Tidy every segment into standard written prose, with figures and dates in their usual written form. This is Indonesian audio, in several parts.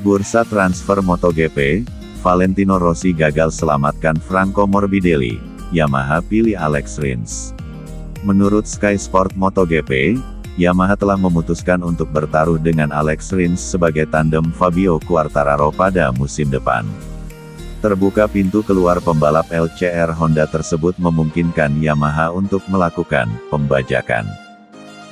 Bursa transfer MotoGP, Valentino Rossi gagal selamatkan Franco Morbidelli, Yamaha pilih Alex Rins. Menurut Sky Sport MotoGP, Yamaha telah memutuskan untuk bertaruh dengan Alex Rins sebagai tandem Fabio Quartararo pada musim depan. Terbuka pintu keluar pembalap LCR Honda tersebut memungkinkan Yamaha untuk melakukan pembajakan.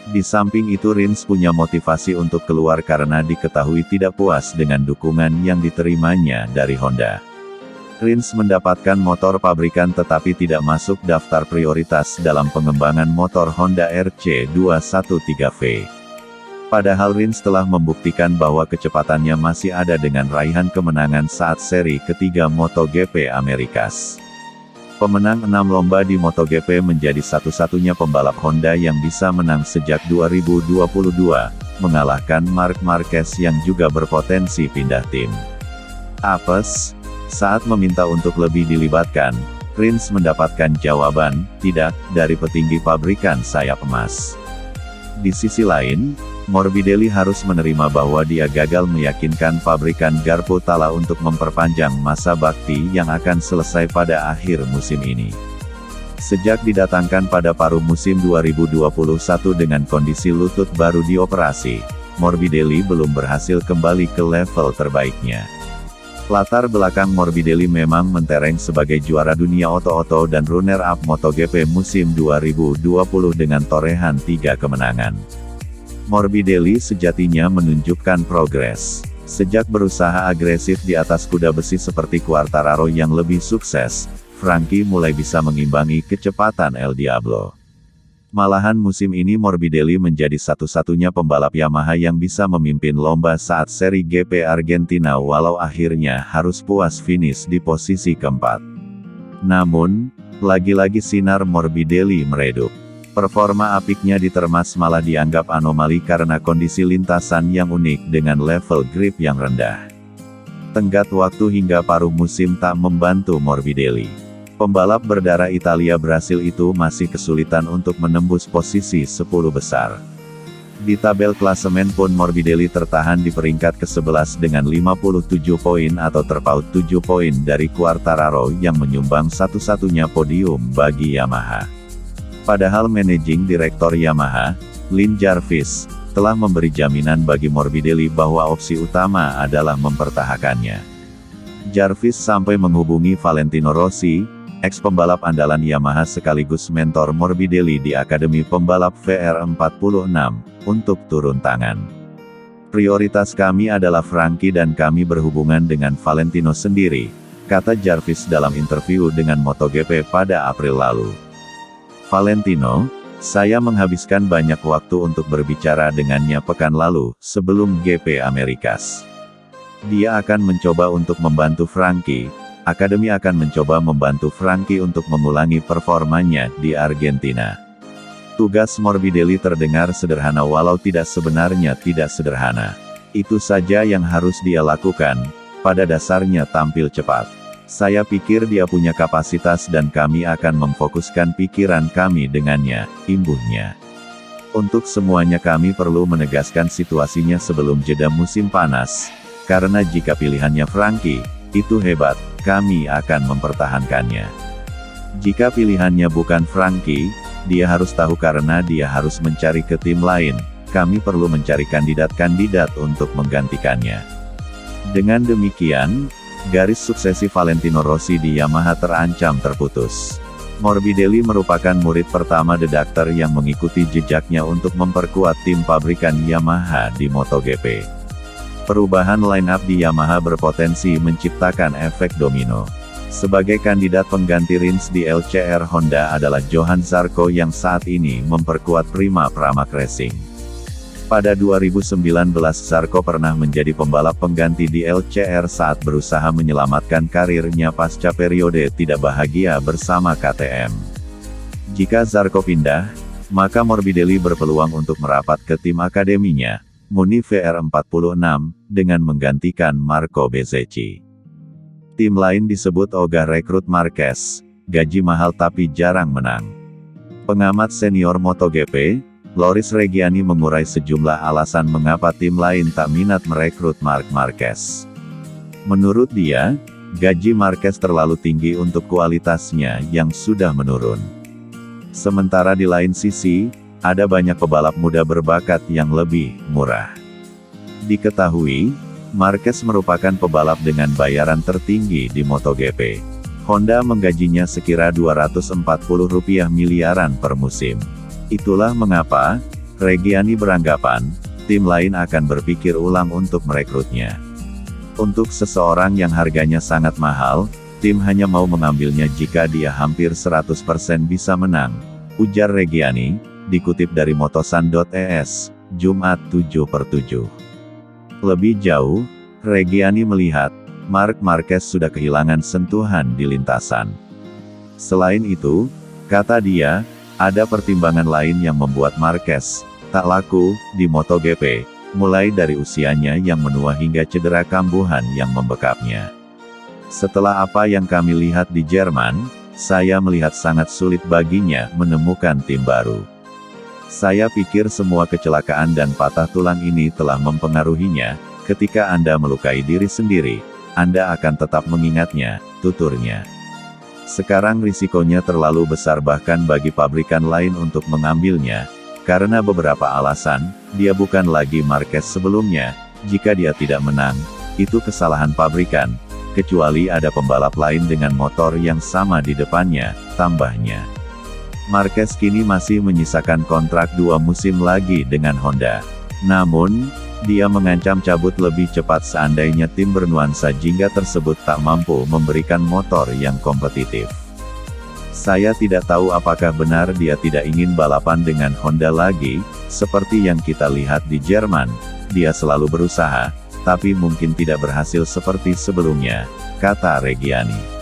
Di samping itu Rins punya motivasi untuk keluar karena diketahui tidak puas dengan dukungan yang diterimanya dari Honda. Rins mendapatkan motor pabrikan tetapi tidak masuk daftar prioritas dalam pengembangan motor Honda RC213V. Padahal Rins telah membuktikan bahwa kecepatannya masih ada dengan raihan kemenangan saat seri ketiga MotoGP Amerikas. Pemenang 6 lomba di MotoGP menjadi satu-satunya pembalap Honda yang bisa menang sejak 2022, mengalahkan Marc Marquez yang juga berpotensi pindah tim. Apes, saat meminta untuk lebih dilibatkan, Rins mendapatkan jawaban, tidak, dari petinggi pabrikan sayap emas. Di sisi lain, Morbidelli harus menerima bahwa dia gagal meyakinkan pabrikan Garputala untuk memperpanjang masa bakti yang akan selesai pada akhir musim ini. Sejak didatangkan pada paruh musim 2021 dengan kondisi lutut baru dioperasi, Morbidelli belum berhasil kembali ke level terbaiknya. Latar belakang Morbidelli memang mentereng sebagai juara dunia oto-oto dan runner-up MotoGP musim 2020 dengan torehan 3 kemenangan. Morbidelli sejatinya menunjukkan progres. Sejak berusaha agresif di atas kuda besi seperti Quartararo yang lebih sukses, Frankie mulai bisa mengimbangi kecepatan El Diablo. Malahan musim ini Morbidelli menjadi satu-satunya pembalap Yamaha yang bisa memimpin lomba saat seri GP Argentina walau akhirnya harus puas finish di posisi keempat. Namun, lagi-lagi sinar Morbidelli meredup. Performa apiknya di Termas malah dianggap anomali karena kondisi lintasan yang unik dengan level grip yang rendah. Tenggat waktu hingga paruh musim tak membantu Morbidelli. Pembalap berdarah Italia Brasil itu masih kesulitan untuk menembus posisi 10 besar. Di tabel klasemen pun Morbidelli tertahan di peringkat ke-11 dengan 57 poin atau terpaut 7 poin dari Quartararo yang menyumbang satu-satunya podium bagi Yamaha. Padahal Managing Director Yamaha, Lin Jarvis, telah memberi jaminan bagi Morbidelli bahwa opsi utama adalah mempertahankannya. Jarvis sampai menghubungi Valentino Rossi, ex-pembalap andalan Yamaha sekaligus mentor Morbidelli di Akademi Pembalap VR46, untuk turun tangan. Prioritas kami adalah Frankie dan kami berhubungan dengan Valentino sendiri, kata Jarvis dalam interview dengan MotoGP pada April lalu. Valentino, saya menghabiskan banyak waktu untuk berbicara dengannya pekan lalu, sebelum GP Amerikas. Dia akan mencoba untuk membantu Frankie, Akademi akan mencoba membantu Frankie untuk mengulangi performanya di Argentina. Tugas Morbidelli terdengar sederhana walau sebenarnya tidak sederhana. Itu saja yang harus dia lakukan, pada dasarnya tampil cepat. Saya pikir dia punya kapasitas dan kami akan memfokuskan pikiran kami dengannya, imbuhnya. Untuk semuanya kami perlu menegaskan situasinya sebelum jeda musim panas, karena jika pilihannya Frankie, itu hebat, kami akan mempertahankannya. Jika pilihannya bukan Frankie, dia harus tahu karena dia harus mencari ke tim lain, kami perlu mencari kandidat-kandidat untuk menggantikannya. Dengan demikian, garis suksesi Valentino Rossi di Yamaha terancam terputus. Morbidelli merupakan murid pertama The Doctor yang mengikuti jejaknya untuk memperkuat tim pabrikan Yamaha di MotoGP. Perubahan line-up di Yamaha berpotensi menciptakan efek domino. Sebagai kandidat pengganti Rins di LCR Honda adalah Johan Zarco yang saat ini memperkuat Prima Pramac Racing. Pada 2019 Zarco pernah menjadi pembalap pengganti di LCR saat berusaha menyelamatkan karirnya pasca periode tidak bahagia bersama KTM. Jika Zarco pindah, maka Morbidelli berpeluang untuk merapat ke tim akademinya, Muni VR46, dengan menggantikan Marco Bezzecchi. Tim lain disebut ogah rekrut Marquez, gaji mahal tapi jarang menang. Pengamat senior MotoGP, Loris Reggiani mengurai sejumlah alasan mengapa tim lain tak minat merekrut Marc Marquez. Menurut dia, gaji Marquez terlalu tinggi untuk kualitasnya yang sudah menurun. Sementara di lain sisi, ada banyak pebalap muda berbakat yang lebih murah. Diketahui, Marquez merupakan pebalap dengan bayaran tertinggi di MotoGP. Honda menggajinya sekira Rp240 miliaran per musim. Itulah mengapa, Reggiani beranggapan, tim lain akan berpikir ulang untuk merekrutnya. Untuk seseorang yang harganya sangat mahal, tim hanya mau mengambilnya jika dia hampir 100% bisa menang, ujar Reggiani, dikutip dari motosan.es, Jumat 7/7. Lebih jauh, Reggiani melihat, Marc Marquez sudah kehilangan sentuhan di lintasan. Selain itu, kata dia, ada pertimbangan lain yang membuat Marquez tak laku di MotoGP, mulai dari usianya yang menua hingga cedera kambuhan yang membekapnya. Setelah apa yang kami lihat di Jerman, saya melihat sangat sulit baginya menemukan tim baru. Saya pikir semua kecelakaan dan patah tulang ini telah mempengaruhinya. Ketika Anda melukai diri sendiri, Anda akan tetap mengingatnya, tuturnya. Sekarang risikonya terlalu besar bahkan bagi pabrikan lain untuk mengambilnya, karena beberapa alasan, dia bukan lagi Marquez sebelumnya. Jika dia tidak menang, itu kesalahan pabrikan, kecuali ada pembalap lain dengan motor yang sama di depannya, tambahnya. Marquez kini masih menyisakan kontrak 2 musim lagi dengan Honda. Namun, dia mengancam cabut lebih cepat seandainya tim bernuansa jingga tersebut tak mampu memberikan motor yang kompetitif. Saya tidak tahu apakah benar dia tidak ingin balapan dengan Honda lagi, seperti yang kita lihat di Jerman. Dia selalu berusaha, tapi mungkin tidak berhasil seperti sebelumnya, kata Reggiani.